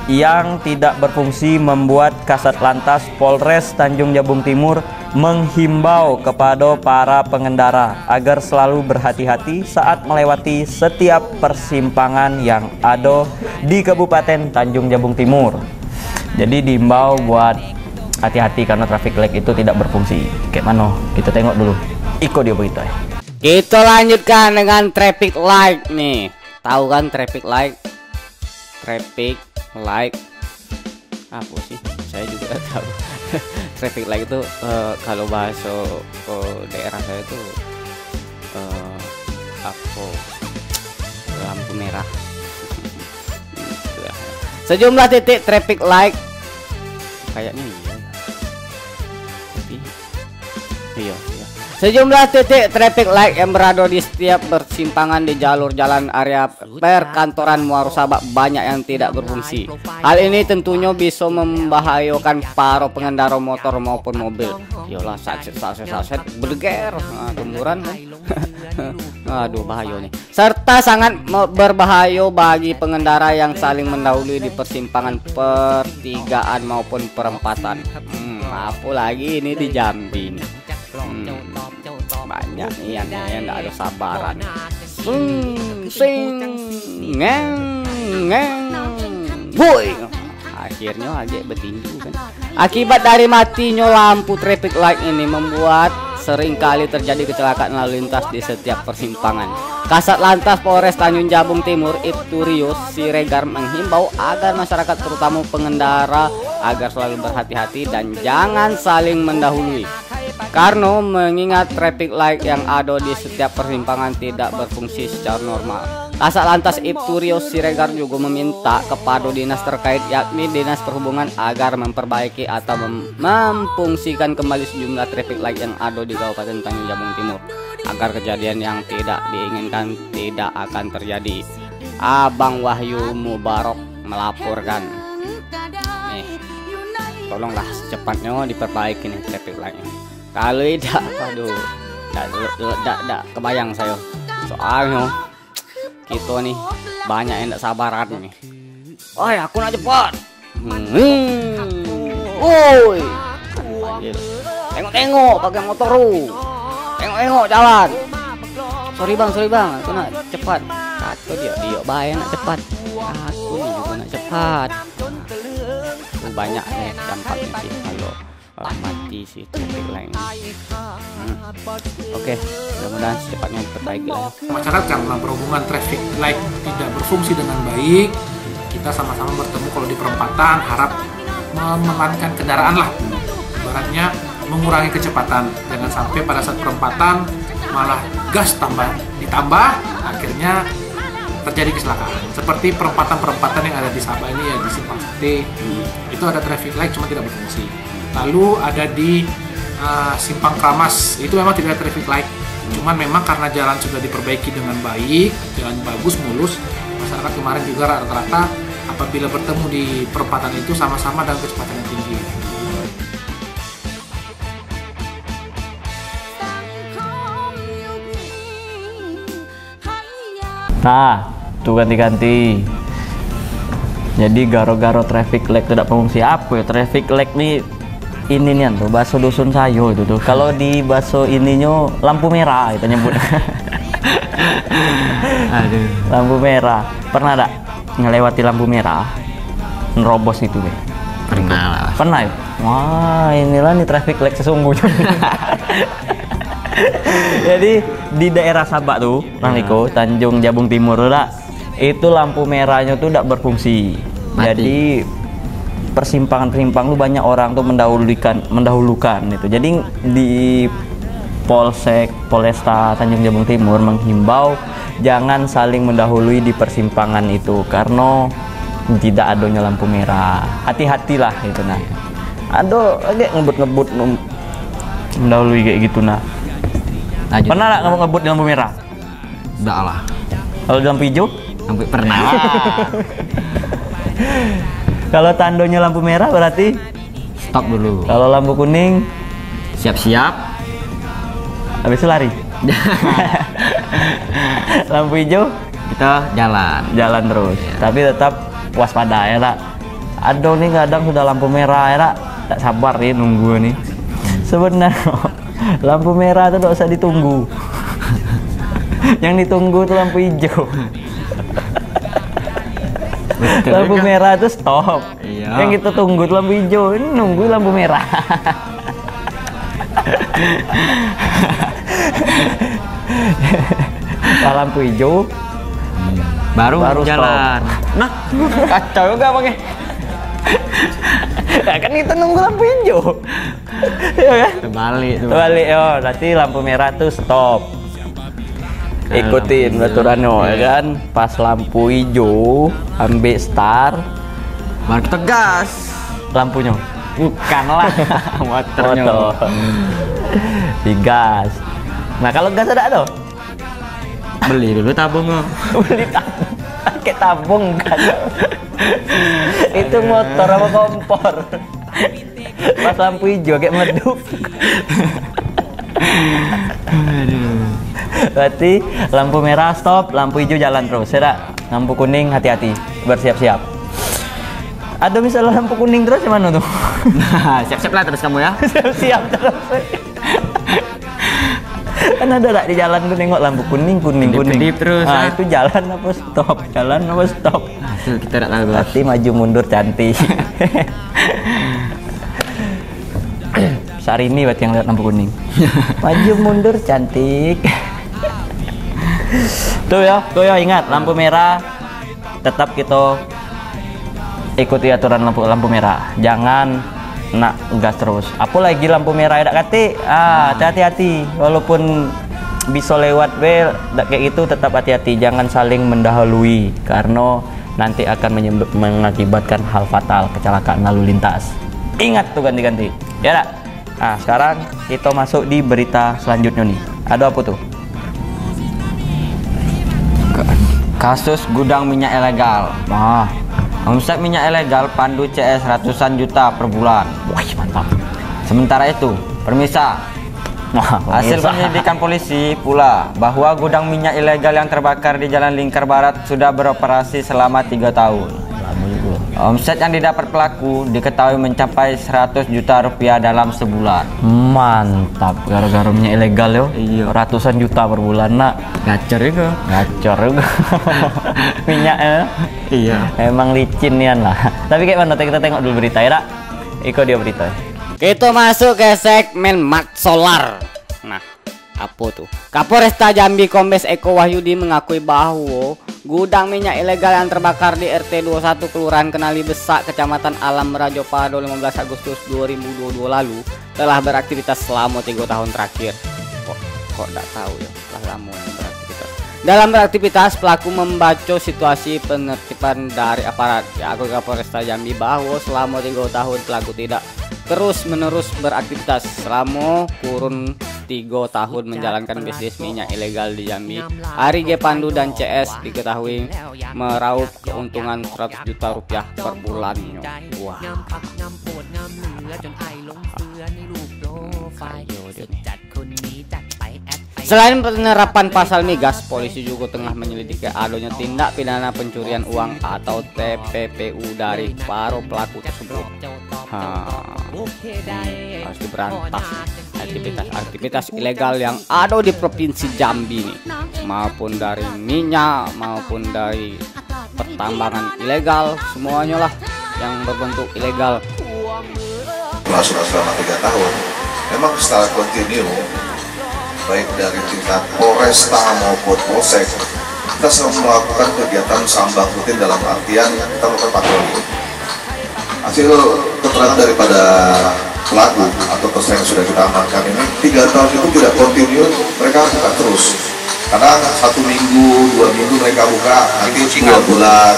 yang tidak berfungsi membuat Kasat Lantas Polres Tanjung Jabung Timur menghimbau kepada para pengendara agar selalu berhati-hati saat melewati setiap persimpangan yang ada di Kabupaten Tanjung Jabung Timur. Jadi diimbau buat hati-hati karena traffic light itu tidak berfungsi. Kayak mana? Kita tengok dulu. Iko dia begitu ya. Kita lanjutkan dengan traffic light nih. Tahu kan traffic light? Traffic light apa sih? Saya juga tahu. Traffic light itu kalau bahasa daerah saya itu apa? Lampu merah. Sejumlah titik traffic light kayaknya iya. Sejumlah titik traffic light yang berada di setiap persimpangan di jalur jalan area perkantoran Muaro Sabak banyak yang tidak berfungsi. Hal ini tentunya bisa membahayakan para pengendara motor maupun mobil. Yolah, saset bergeger, gemuran kan. Aduh, bahaya nih. Serta sangat berbahaya bagi pengendara yang saling mendahului di persimpangan pertigaan maupun perempatan. Apalagi ini di Jambi nih. Banyak nih yang nggak ada sabaran. Boy, akhirnya aja bertinju kan. Akibat dari matinya lampu traffic light ini membuat seringkali terjadi kecelakaan lalu lintas di setiap persimpangan. Kasat Lantas Polres Tanjung Jabung Timur Ibtu Rios Siregar menghimbau agar masyarakat terutama pengendara agar selalu berhati-hati dan jangan saling mendahului. Karena mengingat traffic light yang ada di setiap persimpangan tidak berfungsi secara normal. Kasat Lantas Ibtu Rios Siregar juga meminta kepada dinas terkait yakni Dinas Perhubungan agar memperbaiki atau memfungsikan kembali sejumlah traffic light yang ada di Kabupaten Tanjung Jabung Timur agar kejadian yang tidak diinginkan tidak akan terjadi. Abang Wahyu Mubarok melaporkan. Nih, tolonglah secepatnya diperbaiki nih traffic light. Kalau tidak, aduh, tidak kebayang saya. Soalnya kita nih banyak yang tidak sabaran nih. Oh ya, aku nak cepat. Woi, tengok-tengok pakai motor lu. Tengok-tengok jalan. Sorry bang, aku nak cepat. Kata dia bahaya nak cepat. Aku nih juga nak cepat. Banyak nih dampaknya sih kalau mati si traffic light. Oke, mudah-mudahan secepatnya diperbaiki lah. Masyarakat karena berhubungan traffic light tidak berfungsi dengan baik, kita sama-sama bertemu kalau di perempatan harap memelankan kendaraan lah. Ibaratnya mengurangi kecepatan, jangan sampai pada saat perempatan malah gas ditambah, akhirnya terjadi kecelakaan. Seperti perempatan-perempatan yang ada di Sabah ini ya, di Simpang Sate, itu ada traffic light cuma tidak berfungsi. Lalu ada di Simpang Kramas, itu memang tidak ada traffic light, cuman memang karena jalan sudah diperbaiki dengan baik, jalan bagus, mulus, masyarakat kemarin juga rata-rata apabila bertemu di perempatan itu sama-sama dalam kecepatan yang tinggi. Nah, tuh ganti-ganti. Jadi garo-garo traffic light tidak berfungsi. Apa ya traffic light nih? Ini nih tuh bakso dusun sayo itu tuh. Kalau di bakso ininya lampu merah itu nyebut. Aduh. Lampu merah. Pernah tak ngelewati lampu merah? Nerobos itu deh. Pernah. Pernah ya? Wah, inilah nih traffic light sesungguhnya. Jadi di daerah Sabak tuh, Bang Niko, Tanjung Jabung Timur lah, itu lampu merahnya tuh tidak berfungsi. Jadi persimpangan-persimpangan tuh banyak orang tuh mendahulukan itu. Jadi di Polresta Tanjung Jabung Timur menghimbau jangan saling mendahului di persimpangan itu karena tidak adanya lampu merah. Hati-hatilah itu nah. Aduh, kayak ngebut-ngebut mendahului kayak gitu nah. Lanjut. Pernah nggak kamu ngebut di lampu merah? Enggak lah. Kalau di lampu hijau? Sampai pernah. Kalau tandonya lampu merah berarti Stop dulu. kalau lampu kuning Siap-siap. habis itu lari. Lampu hijau Kita jalan terus. Tapi tetap waspada ya tak. Aduh nih kadang sudah lampu merah ya tak sabar nih nunggu nih. Sebenarnya lampu merah itu tidak usah ditunggu. Yang ditunggu itu lampu hijau. Lampu merah itu stop. Iya. Yang kita tunggu tuh lampu hijau, ini nunggu lampu merah. Nah, lampu hijau baru stop. jalan. Nah, kacau juga bang. Ya kan kita nunggu lampu hijau. Ya kan? Terbalik tuh. Terbalik yo, nanti lampu merah tuh stop. Ikutin aturannya ya kan. Pas lampu hijau ambil start, Baru kita gas. lampunya Bukanlah motornya. motor digas. Nah kalau gas ada tuh Beli dulu tabung. beli tabung, pakai tabung kan. Itu motor apa kompor? Pas lampu hijau kayak meleduk. Berarti lampu merah stop, lampu hijau jalan terus. Ya, lampu kuning hati-hati, bersiap-siap. Ada misalnya lampu kuning terus gimana tuh? Nah, siap-siap lah terus kamu ya. Siap terus. Kan ada di jalan tuh nengok lampu kuning. Kedip-kedip terus, Nah, ah. itu jalan apa stop? Jalan apa stop? Itu kita tidak tahu. Berarti maju mundur cantik. Sari ini berarti yang lihat lampu kuning. Maju mundur cantik. Tuh ya ingat lampu merah tetap kita ikuti aturan lampu merah. Jangan nak gas terus. Apalagi lampu merah ada kati. Hati-hati. Walaupun bisa lewat bel kayak gitu tetap hati-hati. Jangan saling mendahului karena nanti akan mengakibatkan hal fatal, kecelakaan lalu lintas. Ingat tuh ganti-ganti. Ya dak? Nah, sekarang kita masuk di berita selanjutnya nih. Ada apa tuh? Kasus gudang minyak ilegal. Nah, Omset minyak ilegal Pandu CS ratusan juta per bulan. wah mantap. Sementara itu, permisa, Wah, hasil pemirsa. penyelidikan polisi pula bahwa gudang minyak ilegal yang terbakar di Jalan Lingkar Barat sudah beroperasi selama 3 tahun. Omset yang didapat pelaku diketahui mencapai 100 juta rupiah dalam sebulan. Mantap, gara-gara minyak ilegal yo. Iya. Ratusan juta per bulan nak. Gacor juga. Gacor juga. Minyaknya. Iya. Emang licin nian lah. Tapi kayak mana? Kita tengok dulu berita ya, Dak. Iko dia berita. Kita masuk ke segmen Mat Solar. Nah, apa tuh? Kapolresta Jambi Kombes Eko Wahyudi mengakui bahwa gudang minyak ilegal yang terbakar di RT 21 Kelurahan Kenali Besak, Kecamatan Alam Merajo Pado 15 Agustus 2022 lalu telah beraktivitas selama 3 tahun terakhir. Kok enggak tahu ya, telah lama beraktivitas. Dalam beraktivitas, pelaku membaca situasi penertiban dari aparat. Aku Kapolresta Jambi bahwa selama 3 tahun pelaku tidak terus-menerus beraktivitas selama kurun 3 tahun menjalankan bisnis minyak ilegal di Jambi. Ari G Pandu dan CS diketahui meraup keuntungan 100 juta rupiah per bulannya. Wah. Selain penerapan pasal migas, polisi juga tengah menyelidiki adanya tindak pidana pencurian uang atau TPPU dari para pelaku tersebut. Harus diberantas aktivitas ilegal yang ada di provinsi Jambi nih, maupun dari minyak maupun dari pertambangan ilegal, semuanya lah yang berbentuk ilegal. Masuk selama 3 tahun, memang secara kontinu baik dari tingkat Polresta maupun Polsek kita selalu melakukan kegiatan sambang rutin dalam artian kita melakukan patroli. Hasil keterangan daripada pelaku atau tersangka yang sudah kita amankan ini 3 tahun itu tidak kontinu, mereka buka terus. Kadang 1 minggu, 2 minggu mereka buka, nanti 2 bulan,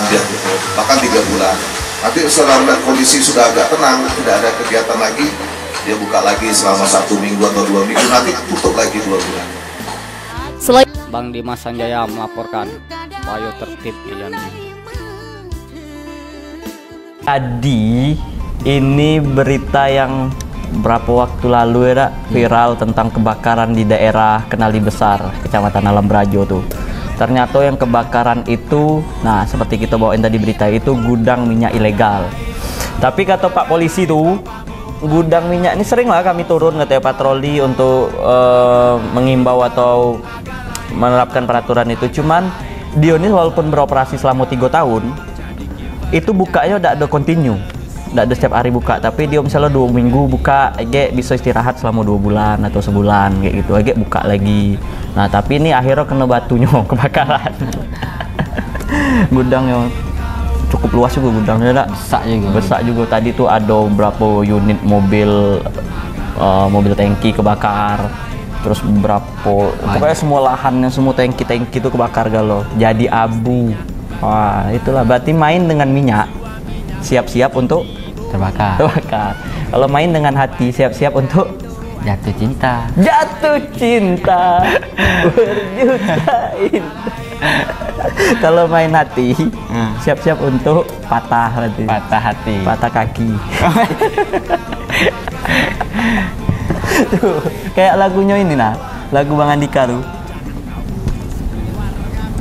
bahkan 3 bulan. Nanti setelah kondisi sudah agak tenang, tidak ada kegiatan lagi, dia buka lagi selama 1 minggu atau 2 minggu, nanti tutup lagi 2 bulan. Bang Dimas Sanjaya melaporkan Bayo tertib di Jambi. Tadi ini berita yang berapa waktu lalu ya, viral tentang kebakaran di daerah Kenali Besar, Kecamatan Alam Merajo tuh. Ternyata yang kebakaran itu, nah seperti kita bawain tadi berita itu gudang minyak ilegal. Tapi kata Pak Polisi tuh, gudang minyak ini sering lah kami turun katanya patroli untuk mengimbau atau menerapkan peraturan itu. Cuman dia ini walaupun beroperasi selama 3 tahun, itu bukanya udah ada continue, udah ada setiap hari buka, tapi dia misalnya 2 minggu buka, Ege bisa istirahat selama 2 bulan atau sebulan kayak gitu, Ege buka lagi. Nah tapi ini akhirnya kena batunya kebakaran. Gudangnya cukup luas juga gudangnya, besar juga. Tadi tuh ada berapa unit mobil tangki kebakar, terus berapa pokoknya semua lahannya, semua tangki itu kebakar galau, jadi abu. Wah itulah berarti main dengan minyak siap-siap untuk terbakar. Kalau main dengan hati siap-siap untuk jatuh cinta berjuta indah. Kalau main hati siap-siap untuk patah hati, patah kaki. Tuh, kayak lagunya ini lagu Bang Andika tuh.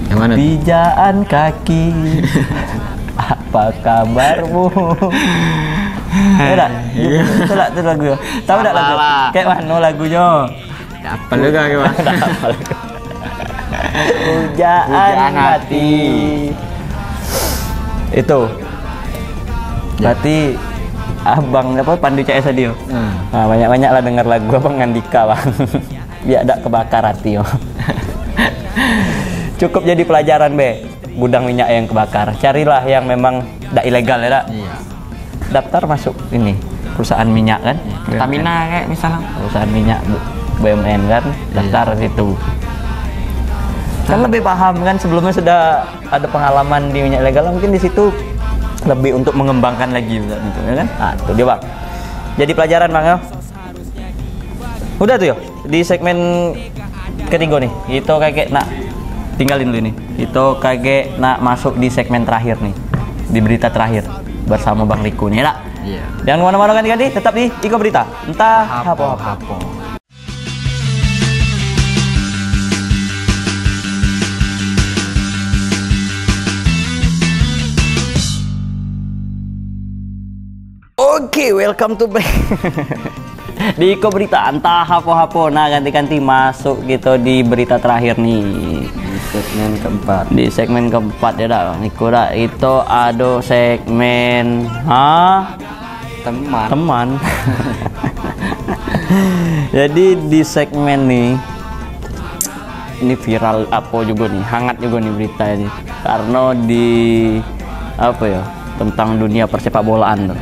Yang mana? Pijaan kaki, apa kabarmu? Itulah tuh lagu. Tahu enggak lagu? Kayak mana lagunya? Apa juga gimana? Pujaan hati. Itu. Berarti Abang Pandu CS dia. Nah, banyak-banyak lah dengar lagu Abang Andika, Bang. Biar tak kebakar hati yo. Cukup jadi pelajaran gudang minyak yang kebakar. Carilah yang memang tidak ilegal ya, Iya. Daftar masuk ini perusahaan minyak kan, Pertamina kayak misalnya. perusahaan minyak BUMN kan, daftar situ. Kan lebih paham kan, sebelumnya sudah ada pengalaman di minyak ilegal, mungkin di situ lebih untuk mengembangkan lagi gitu ya kan. Nah, itu dia Bang. Jadi pelajaran Bang ya. Udah tuh yo di segmen ketiga nih. Itu kayak tinggalin dulu nih. Itu kayak masuk di segmen terakhir nih. Di berita terakhir bersama Bang Riku nih ya. Iya. Jangan kemana-mana ganti-ganti, tetap di Iko Berita. Entah apa. Oke, welcome to back. Di Iko Berita, entah apa-apa. Nah, ganti-ganti masuk gitu di berita terakhir nih. Di segmen keempat ya dah, Iko dah. Itu ada segmen teman. Jadi di segmen nih, ini viral apa juga nih, hangat juga nih berita ini. Karena di tentang dunia persepak bolaan tuh.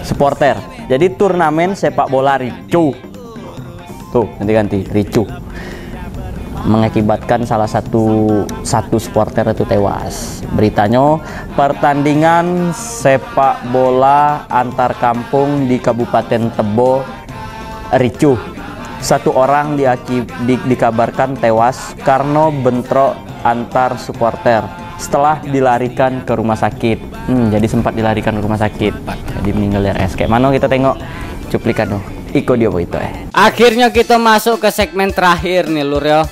Supporter. Jadi turnamen sepak bola ricuh. Tuh, ganti-ganti ricuh. Mengakibatkan salah satu supporter itu tewas. Beritanya, pertandingan sepak bola antar kampung di Kabupaten Tebo ricuh. 1 orang dikabarkan tewas karena bentrok antar supporter setelah dilarikan ke rumah sakit. Jadi sempat dilarikan ke rumah sakit. Jadi meninggal RS. Kayak mana kita tengok cuplikan tuh. Iko dia itu Akhirnya kita masuk ke segmen terakhir nih lur yo.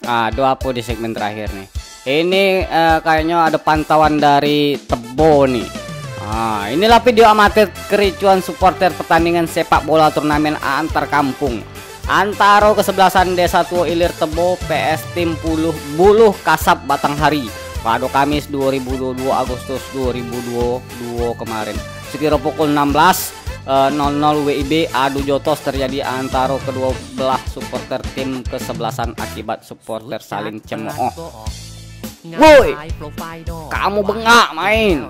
Ada apa di segmen terakhir nih? Ini kayaknya ada pantauan dari Tebo nih. Inilah video amatir kericuan supporter pertandingan sepak bola turnamen antar kampung antara kesebelasan Desa Tua Ilir Tebo PS Tim Buluh Kasab Batanghari pada Kamis 2022 Agustus 2022 kemarin. Sekira pukul 16.00 WIB adu jotos terjadi antara kedua belah supporter tim kesebelasan akibat supporter saling cemooh. Woi, kamu bengak main.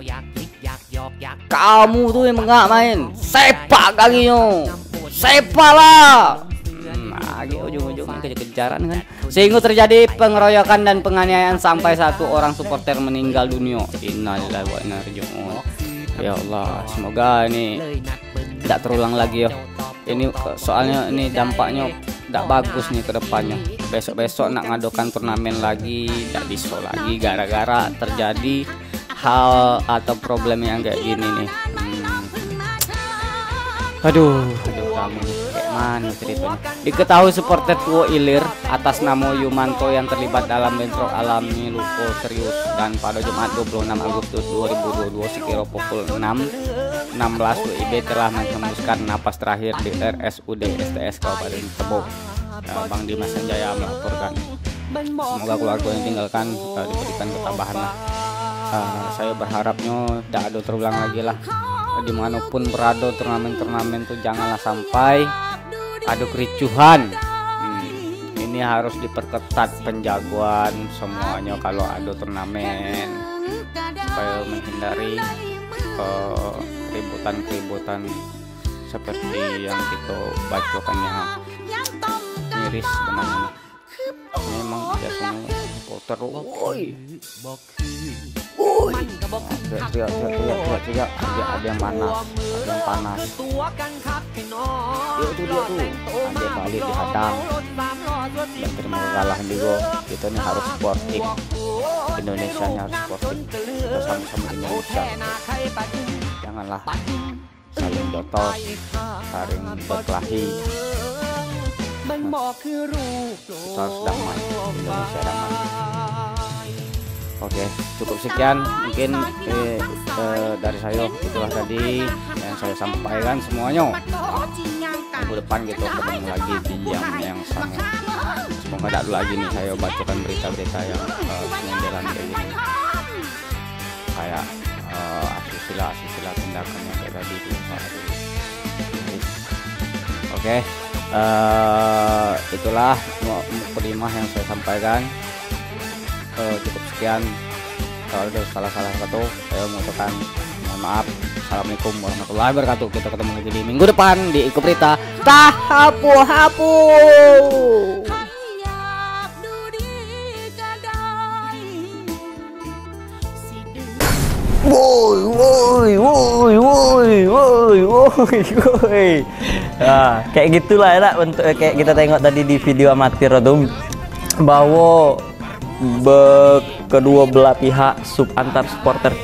Kamu tuh yang bengak main. Sepak kakinya. Sepak lah. Ujung-ujungnya kejar-kejaran kan, sehingga terjadi pengeroyokan dan penganiayaan sampai 1 orang supporter meninggal dunia. Innalillahi wa inna ilaihi raji'un. Ya Allah, semoga ini tidak terulang lagi ya. Ini soalnya ini dampaknya tidak bagus nih ke depannya. Besok-besok nak ngadokan turnamen lagi tidak bisa lagi gara-gara terjadi hal atau problem yang kayak gini nih. Aduh kamu kayak mana ceritanya? Diketahui supporter Tua Ilir atas nama Yumanto yang terlibat dalam bentrok alami luka serius dan pada Jumat 26 Agustus 2022 sekira pukul 6.16 WIB telah menghembuskan napas terakhir di RSUD STS Kabupaten Tebo. Bang Dimas Sanjaya melaporkan. Semoga keluarga yang tinggalkan diberikan ketabahan lah. Saya berharapnya tidak ada terulang lagi lah. Dimanapun berada turnamen-turnamen tuh janganlah sampai ada kericuhan. Ini harus diperketat penjagaan semuanya kalau ada turnamen supaya menghindari keributan-keributan seperti yang kita bacakan yang miris sebenarnya. Memang biasanya supporter ada yang panas, itu dia tuh ada balik dihadang dan terima kekalahan juga. Kita ini harus sportif, Indonesia nya harus sportif, kita sama-sama Indonesia, janganlah saling jotos, saling berkelahi. Kita harus damai, Indonesia damai. Oke, cukup sekian mungkin dari saya, itulah tadi yang saya sampaikan semuanya. Minggu depan kita ketemu lagi di jam yang sama. Semoga tidak lagi nih saya bacakan berita-berita yang menjelang kayak gini, kayak asusila tindakan yang kayak tadi itu. Oke, itulah mukadimah yang saya sampaikan. Cukup sekian. Kalau ada salah-salah kata, saya mengucapkan mohon maaf. Assalamualaikum warahmatullahi wabarakatuh. Kita ketemu lagi di minggu depan di Iko Berita Tahapu-hapu. Woi. Nah, kayak gitulah ya, untuk kayak kita tengok tadi di video amatir itu, bahwa kedua belah pihak antar supporter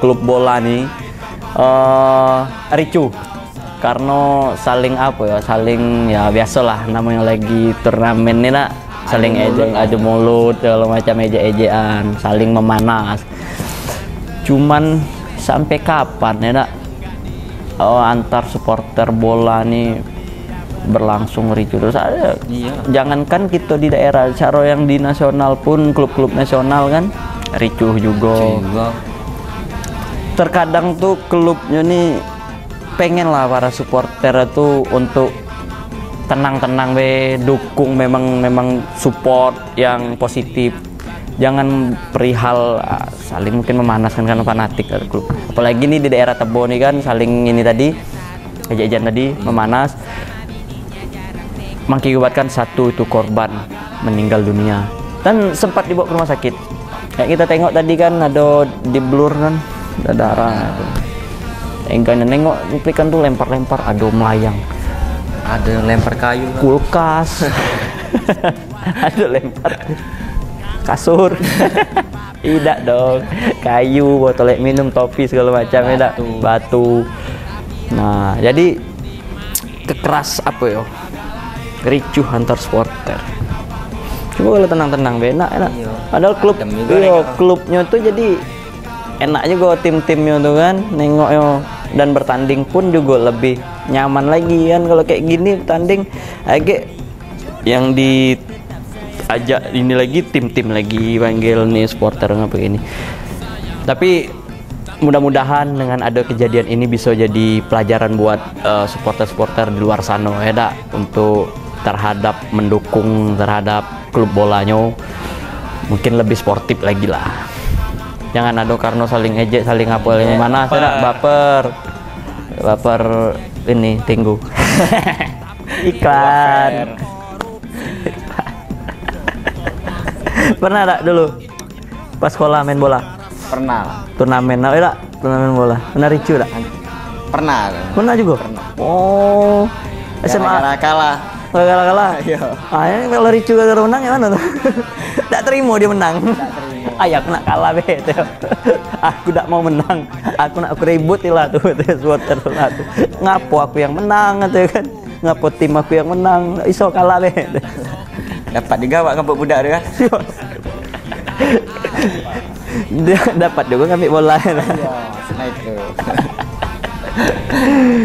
klub bola nih ricuh karena saling saling ya biasalah namanya lagi turnamen nih nak, saling adu mulut kalau macam eje-ejean, saling memanas. Cuman sampai kapan ya nak antar supporter bola nih berlangsung ricuh terus ada. Jangankan kita di daerah, cara yang di nasional pun klub-klub nasional kan ricuh juga. Terkadang tuh klubnya nih pengen lah para supporter itu untuk tenang-tenang dukung, memang support yang positif. Jangan perihal saling mungkin memanaskan karena fanatik klub. Apalagi nih di daerah Tebo nih kan saling ini tadi ejekan tadi memanas. Mengakibatkan satu itu korban meninggal dunia dan sempat dibawa ke rumah sakit. Kayak kita tengok tadi kan ada di blur kan, ada darah. Enggak nengok duplikan tuh lempar-lempar, ada melayang, ada lempar kayu, kulkas, ada lempar kasur. Tidak dong, kayu, botol minum, topi segala macam, tidak batu. Nah jadi kekeras apa ya, ricuh antar supporter. Coba kalau tenang-tenang enak. Padahal klubnya tuh jadi enak juga, tim-timnya tuh kan nengoknya, dan bertanding pun juga lebih nyaman lagi kan kalau kayak gini bertanding agak yang diajak ini lagi tim-tim lagi panggil nih supporter apa ini. Tapi mudah-mudahan dengan ada kejadian ini bisa jadi pelajaran buat supporter-supporter di luar sana ya dak, untuk terhadap mendukung terhadap klub bolanya mungkin lebih sportif lagi lah. Jangan ada karena saling ejek, saling apa ini mana saya baper ini tinggu iklan. Pernah tak dulu pas sekolah main bola? Pernah. Turnamen bola. Pernah ricuh tak? Pernah juga. Oh, SMA kalah. Iya. Ini kalau ricuh gara menang ya mana tuh? Tak terima dia menang. Ayah aku nak kalah aku tak mau menang. Aku ribut lah tuh supporter lah tuh. Ngapo aku yang menang tuh kan? Ngapo tim aku yang menang? Iso kalah Dapat digawak ngambil budak dia kan? Dia dapat juga ngambil bola.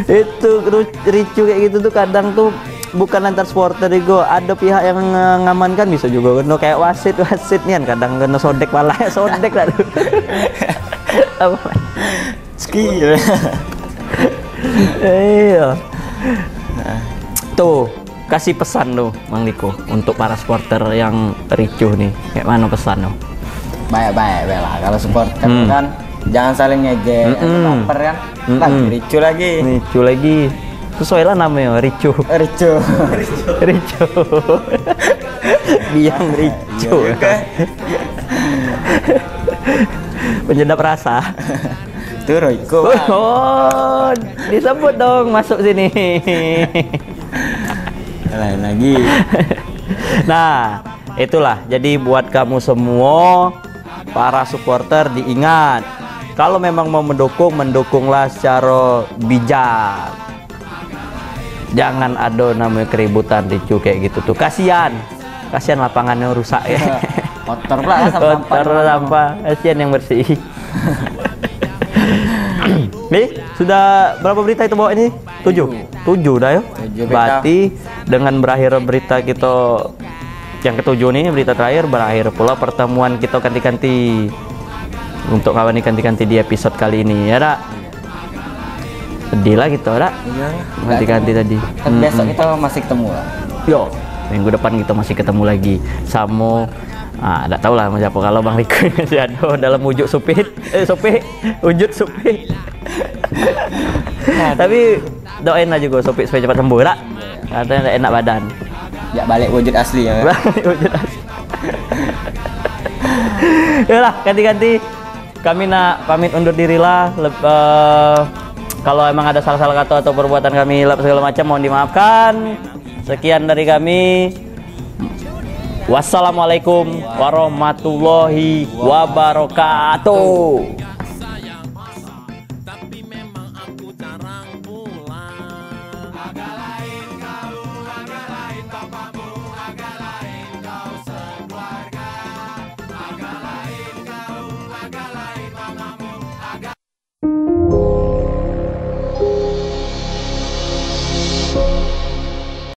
Itu ricuh kayak gitu tuh kadang tuh bukan antar supporter juga, ada pihak yang ngamankan bisa juga kena kayak wasit nih kan kadang kena sodek malah sodek lah tuh. Apa? Skill. Iya. Tuh, kasih pesan tuh Mang Niko untuk para supporter yang ricuh nih. Kayak mana pesan tuh? Baik-baik lah. Kalau supporter kan jangan saling ngejek, baper kan. Lagi ricu lagi. Ricu lagi. Sesuai lah namanya, ricu. Ricu. Ricu. Biang ricu. Penyedap rasa. Itu Royko. Oh, disebut dong masuk sini. Lain lagi. Nah, itulah. Jadi buat kamu semua para supporter diingat, kalau memang mau mendukunglah secara bijak. Jangan ada namanya keributan ricu kayak gitu tuh. Kasihan lapangannya rusak ya. Kotor lah sampah. Kasihan yang bersih. Nih, sudah berapa berita itu bawa ini? 7 dah ya. Berarti dengan berakhir berita kita yang ketujuh nih, berita terakhir, berakhir pula pertemuan kita ganti-ganti untuk kawan ganti-ganti di episode kali ini ya dak. Sedih lah gitu dak. Iya. Ganti-ganti tadi. Kan besok kita masih ketemu lah. Yo, minggu depan kita masih ketemu lagi sama tidak tahu lah siapa kalau Bang Riko masih ada dalam wujud wujud supit. Tapi doain aja gue supit supaya cepat sembuh lah. Katanya enak badan. Ya balik wujud asli ya. Wujud asli. Yalah, ganti-ganti. Kami nak pamit undur diri lah. Kalau emang ada salah-salah kata atau perbuatan kami segala macam mohon dimaafkan. Sekian dari kami. Wassalamualaikum warahmatullahi wabarakatuh.